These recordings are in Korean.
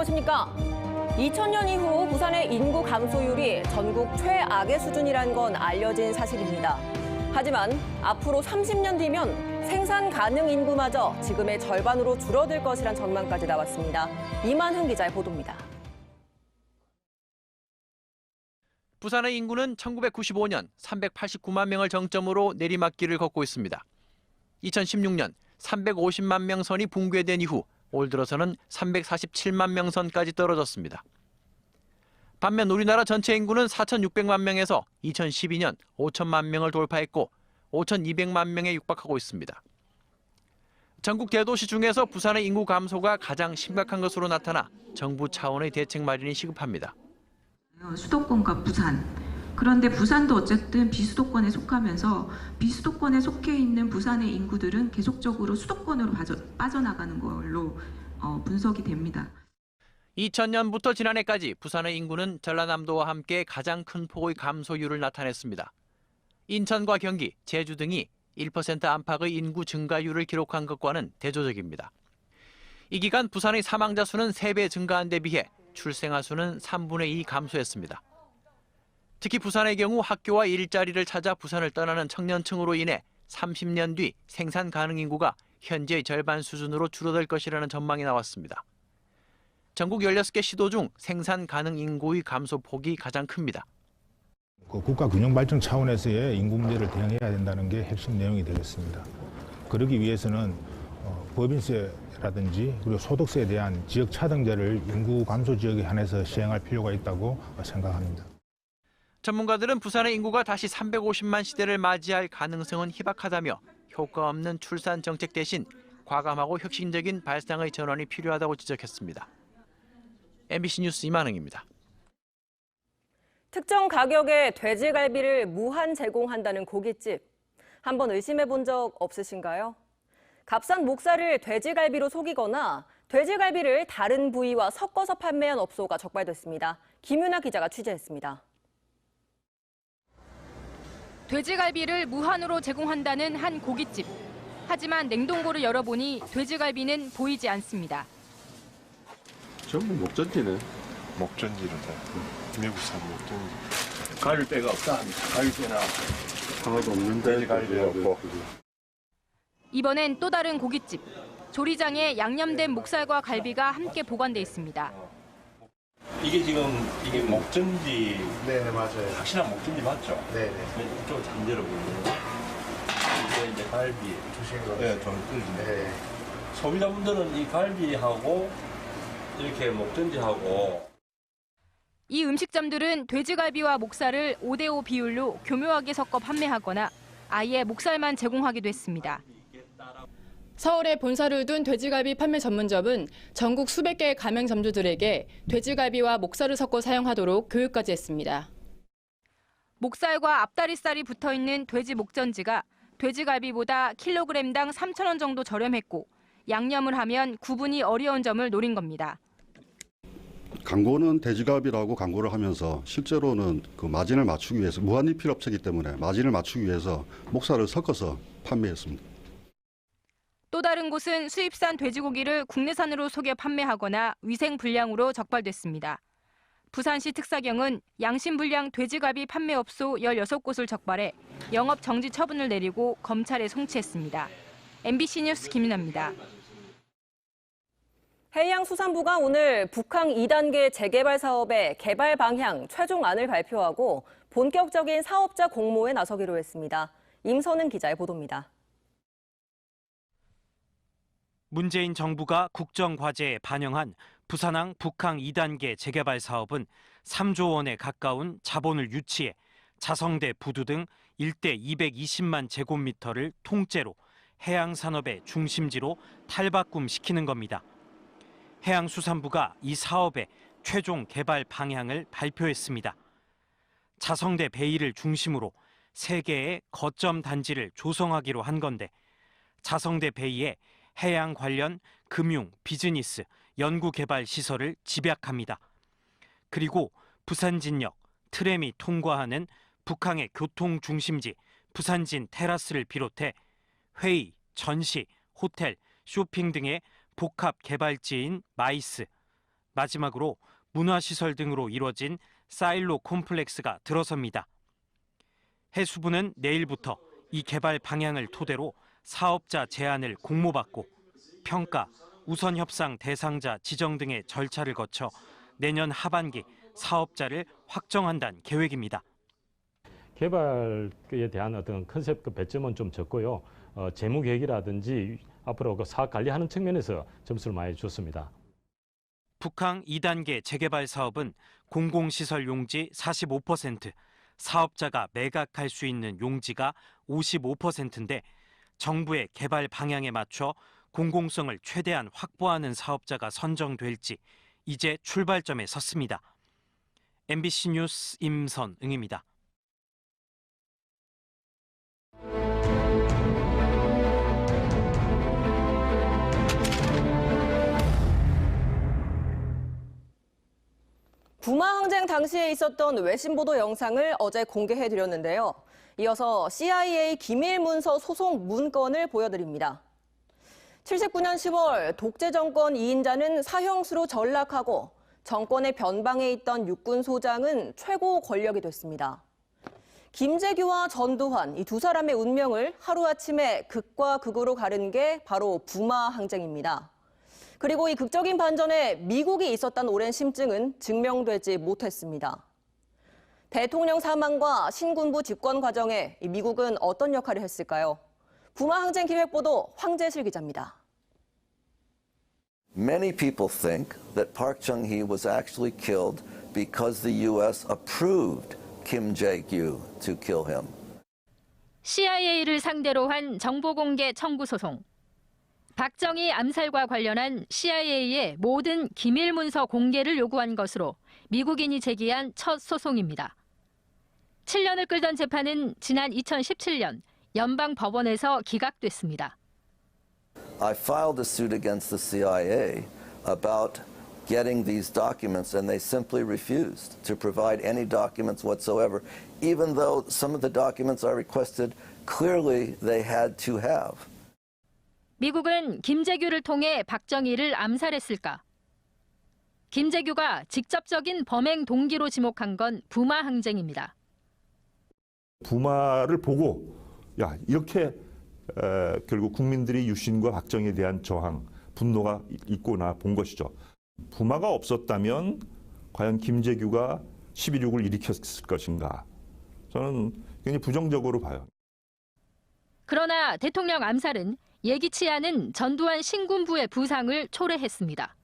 안녕하십니까. 2000년 이후 부산의 인구 감소율이 전국 최악의 수준이란 건 알려진 사실입니다. 하지만 앞으로 30년 뒤면 생산 가능 인구마저 지금의 절반으로 줄어들 것이란 전망까지 나왔습니다. 이만흥 기자의 보도입니다. 부산의 인구는 1995년 389만 명을 정점으로 내리막길을 걷고 있습니다. 2016년 350만 명 선이 붕괴된 이후 올 들어서는 347만 명 선까지 떨어졌습니다. 반면 우리나라 전체 인구는 4,600만 명에서 2012년 5천만 명을 돌파했고 5,200만 명에 육박하고 있습니다. 전국 대도시 중에서 부산의 인구 감소가 가장 심각한 것으로 나타나 정부 차원의 대책 마련이 시급합니다. 수도권과 부산. 그런데 부산도 어쨌든 비수도권에 속하면서 비수도권에 속해 있는 부산의 인구들은 계속적으로 수도권으로 빠져나가는 걸로 분석이 됩니다. 2000년부터 지난해까지 부산의 인구는 전라남도와 함께 가장 큰 폭의 감소율을 나타냈습니다. 인천과 경기, 제주 등이 1% 안팎의 인구 증가율을 기록한 것과는 대조적입니다. 이 기간 부산의 사망자 수는 3배 증가한 데 비해 출생아 수는 3분의 2 감소했습니다. 특히 부산의 경우 학교와 일자리를 찾아 부산을 떠나는 청년층으로 인해 30년 뒤 생산 가능 인구가 현재의 절반 수준으로 줄어들 것이라는 전망이 나왔습니다. 전국 16개 시도 중 생산 가능 인구의 감소폭이 가장 큽니다. 국가 균형 발전 차원에서의 인구 문제를 대응해야 된다는 게 핵심 내용이 되겠습니다. 그러기 위해서는 법인세라든지 그리고 소득세에 대한 지역 차등제를 인구 감소 지역에 한해서 시행할 필요가 있다고 생각합니다. 전문가들은 부산의 인구가 다시 350만 시대를 맞이할 가능성은 희박하다며 효과 없는 출산 정책 대신 과감하고 혁신적인 발상의 전환이 필요하다고 지적했습니다. MBC 뉴스 이만흥입니다. 특정 가격에 돼지갈비를 무한 제공한다는 고깃집. 한번 의심해 본 적 없으신가요? 값싼 목살을 돼지갈비로 속이거나 돼지갈비를 다른 부위와 섞어서 판매한 업소가 적발됐습니다. 김윤아 기자가 취재했습니다. 돼지갈비를 무한으로 제공한다는 한 고깃집. 하지만 냉동고를 열어보니 돼지갈비는 보이지 않습니다. 전부 목전지네. 목전지로다. 미국산 목전지. 갈비뼈가 없다. 갈비뼈나 하나도 없는데 갈비 없고. 이번엔 또 다른 고깃집. 조리장에 양념된 목살과 갈비가 함께 보관돼 있습니다. 이게 지금 목전지. 네, 맞아요. 확실한 목전지 맞죠? 네. 이쪽을 잘 열어보면 이게 이제 갈비. 주신 거. 네, 좀 끓이네. 네. 소비자분들은 이 갈비하고 이렇게 목전지하고. 이 음식점들은 돼지갈비와 목살을 5대5 비율로 교묘하게 섞어 판매하거나 아예 목살만 제공하기도 했습니다. 서울에 본사를 둔 돼지갈비 판매 전문점은 전국 수백 개의 가맹점주들에게 돼지갈비와 목살을 섞어 사용하도록 교육까지 했습니다. 목살과 앞다리살이 붙어있는 돼지 목전지가 돼지갈비보다 킬로그램당 3,000원 정도 저렴했고 양념을 하면 구분이 어려운 점을 노린 겁니다. 광고는 돼지갈비라고 광고를 하면서 실제로는 그 마진을 맞추기 위해서 무한리필 업체이기 때문에 마진을 맞추기 위해서 목살을 섞어서 판매했습니다. 또 다른 곳은 수입산 돼지고기를 국내산으로 속여 판매하거나 위생 불량으로 적발됐습니다. 부산시 특사경은 양심불량 돼지갈비 판매업소 16곳을 적발해 영업 정지 처분을 내리고 검찰에 송치했습니다. MBC 뉴스 김윤아입니다. 해양수산부가 오늘 북항 2단계 재개발 사업의 개발 방향 최종안을 발표하고 본격적인 사업자 공모에 나서기로 했습니다. 임선은 기자의 보도입니다. 문재인 정부가 국정과제에 반영한 부산항 북항 2단계 재개발 사업은 3조 원에 가까운 자본을 유치해 자성대 부두 등 일대 220만 제곱미터를 통째로 해양산업의 중심지로 탈바꿈시키는 겁니다. 해양수산부가 이 사업의 최종 개발 방향을 발표했습니다. 자성대 베이를 중심으로 3개의 거점 단지를 조성하기로 한 건데 자성대 베이에 해양 관련 금융, 비즈니스, 연구개발 시설을 집약합니다. 그리고 부산진역, 트램이 통과하는 북항의 교통 중심지 부산진 테라스를 비롯해 회의, 전시, 호텔, 쇼핑 등의 복합 개발지인 마이스, 마지막으로 문화시설 등으로 이루어진 사일로 콤플렉스가 들어섭니다. 해수부는 내일부터 이 개발 방향을 토대로 사업자 제안을 공모받고 평가, 우선 협상 대상자 지정 등의 절차를 거쳐 내년 하반기 사업자를 확정한다는 계획입니다. 개발에 대한 어떤 컨셉 배점은 좀 적고요. 재무 계획이라든지 앞으로 그 사업 관리하는 측면에서 점수를 많이 줬습니다. 북항 2단계 재개발 사업은 공공시설 용지 45%, 사업자가 매각할 수 있는 용지가 55%인데 정부의 개발 방향에 맞춰 공공성을 최대한 확보하는 사업자가 선정될지 이제 출발점에 섰습니다. MBC 뉴스 임선응입니다. 부마 항쟁 당시에 있었던 외신 보도 영상을 어제 공개해드렸는데요. 이어서 CIA 기밀 문서 소송 문건을 보여드립니다. 79년 10월 독재 정권 2인자는 사형수로 전락하고 정권의 변방에 있던 육군 소장은 최고 권력이 됐습니다. 김재규와 전두환 이 두 사람의 운명을 하루아침에 극과 극으로 가른 게 바로 부마 항쟁입니다. 그리고 이 극적인 반전에 미국이 있었다는 오랜 심증은 증명되지 못했습니다. 대통령 사망과 신군부 집권 과정에 미국은 어떤 역할을 했을까요? 부마 항쟁 기획보도 황재실 기자입니다. Many people think that Park Chung-hee was actually killed because the U.S. approved Kim Jae-gyu to kill him. CIA를 상대로 한 정보공개 청구 소송. 박정희 암살과 관련한 CIA의 모든 기밀 문서 공개를 요구한 것으로 미국인이 제기한 첫 소송입니다. 7년을 끌던 재판은 지난 2017년 연방 법원에서 기각됐습니다. I filed a suit against the CIA about getting these documents, and they simply refused to provide any documents whatsoever, even though some of the documents I requested clearly they had to have. 미국은 김재규를 통해 박정희를 암살했을까? 김재규가 직접적인 범행 동기로 지목한 건 부마 항쟁입니다. 부마를 보고 야 이렇게 결국 국민들이 유신과 박정희에 대한 저항, 분노가 있구나 본 것이죠. 부마가 없었다면 과연 김재규가 12.6을 일으켰을 것인가? 저는 굉장히 부정적으로 봐요. 그러나 대통령 암살은 예기치 않은 전두환 신군부의 부상을 초래했습니다.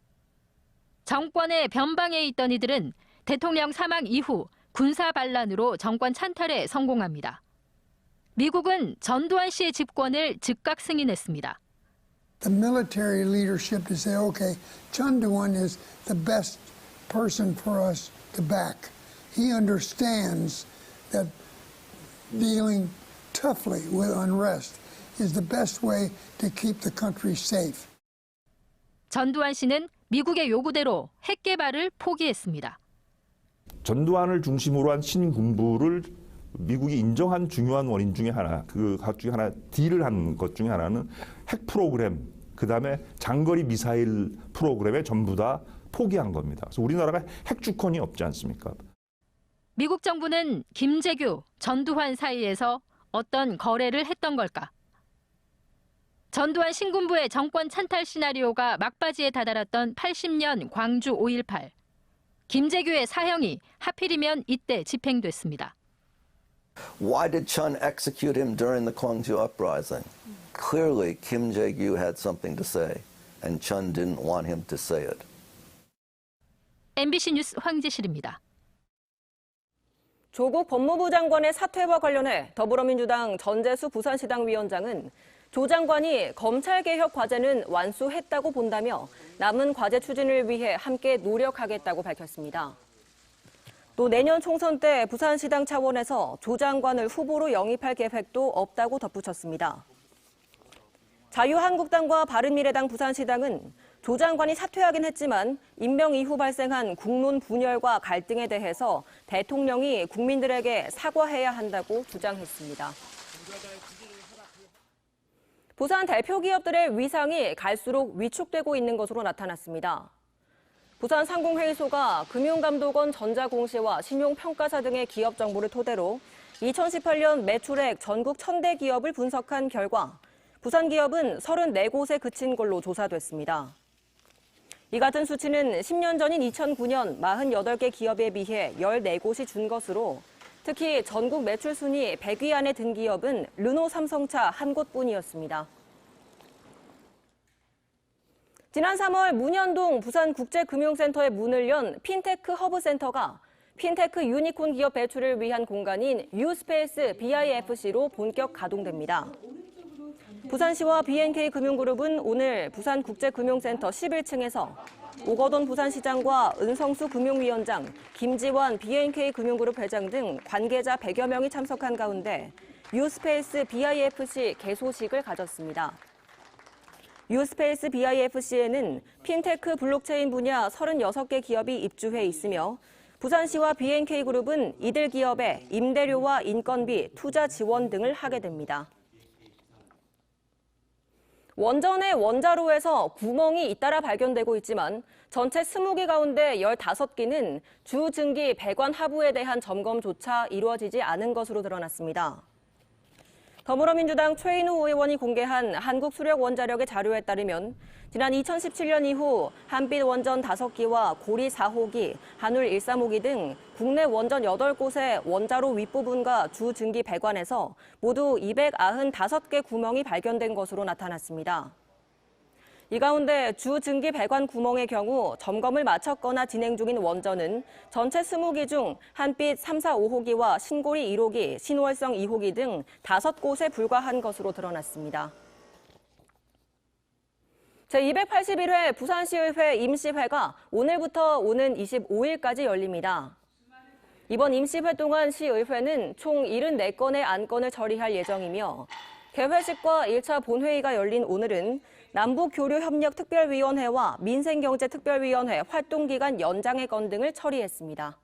정권의 변방에 있던 이들은 대통령 사망 이후 군사 반란으로 정권 찬탈에 성공합니다. 미국은 전두환 씨의 집권을 즉각 승인했습니다. The military leadership to say, okay, Chun Doo-hwan is the best person for us to back. He understands that dealing toughly with unrest is the best way to keep the country safe. 전두환 씨는 미국의 요구대로 핵 개발을 포기했습니다. 전두환을 중심으로 한 신군부를 미국이 인정한 중요한 원인 중에 하나, 그것 중에 하나, 딜을 한 것 중에 하나는 핵 프로그램, 그다음에 장거리 미사일 프로그램에 전부 다 포기한 겁니다. 그래서 우리나라가 핵 주권이 없지 않습니까? 미국 정부는 김재규, 전두환 사이에서 어떤 거래를 했던 걸까? 전두환 신군부의 정권 찬탈 시나리오가 막바지에 다다랐던 80년 광주 5.18. 김재규의 사형이 하필이면 이때 집행됐습니다. Why did Chun execute him during the Gwangju uprising? Clearly, Kim Jae-gyu had something to say, and Chun didn't want him to say it. MBC 뉴스 황재실입니다. 조국 법무부 장관의 사퇴와 관련해 더불어민주당 전재수 부산시당 위원장은 조 장관이 검찰개혁 과제는 완수했다고 본다며 남은 과제 추진을 위해 함께 노력하겠다고 밝혔습니다. 또 내년 총선 때 부산시당 차원에서 조 장관을 후보로 영입할 계획도 없다고 덧붙였습니다. 자유한국당과 바른미래당 부산시당은 조 장관이 사퇴하긴 했지만 임명 이후 발생한 국론 분열과 갈등에 대해서 대통령이 국민들에게 사과해야 한다고 주장했습니다. 부산 대표 기업들의 위상이 갈수록 위축되고 있는 것으로 나타났습니다. 부산 상공회의소가 금융감독원 전자공시와 신용평가사 등의 기업 정보를 토대로 2018년 매출액 전국 1000대 기업을 분석한 결과 부산 기업은 34곳에 그친 걸로 조사됐습니다. 이 같은 수치는 10년 전인 2009년 48개 기업에 비해 14곳이 준 것으로 특히 전국 매출 순위 100위 안에 든 기업은 르노 삼성차 한 곳뿐이었습니다. 지난 3월 문현동 부산국제금융센터에 문을 연 핀테크 허브센터가 핀테크 유니콘 기업 배출을 위한 공간인 유스페이스 BIFC로 본격 가동됩니다. 부산시와 BNK금융그룹은 오늘 부산국제금융센터 11층에서 오거돈 부산시장과 은성수 금융위원장, 김지환 BNK금융그룹 회장 등 관계자 100여 명이 참석한 가운데 유스페이스 BIFC 개소식을 가졌습니다. 유스페이스 BIFC에는 핀테크 블록체인 분야 36개 기업이 입주해 있으며 부산시와 BNK그룹은 이들 기업에 임대료와 인건비, 투자 지원 등을 하게 됩니다. 원전의 원자로에서 구멍이 잇따라 발견되고 있지만 전체 20기 가운데 15기는 주 증기 배관 하부에 대한 점검조차 이루어지지 않은 것으로 드러났습니다. 더불어민주당 최인호 의원이 공개한 한국수력원자력의 자료에 따르면 지난 2017년 이후 한빛 원전 5기와 고리 4호기, 한울 135기 등 국내 원전 8곳의 원자로 윗부분과 주 증기 배관에서 모두 295개 구멍이 발견된 것으로 나타났습니다. 이 가운데 주 증기 배관 구멍의 경우 점검을 마쳤거나 진행 중인 원전은 전체 20기 중 한빛 3, 4, 5호기와 신고리 1호기, 신월성 2호기 등 5곳에 불과한 것으로 드러났습니다. 제281회 부산시의회 임시회가 오늘부터 오는 25일까지 열립니다. 이번 임시회 동안 시의회는 총 74건의 안건을 처리할 예정이며 개회식과 1차 본회의가 열린 오늘은 남북교류협력특별위원회와 민생경제특별위원회 활동기간 연장의 건 등을 처리했습니다.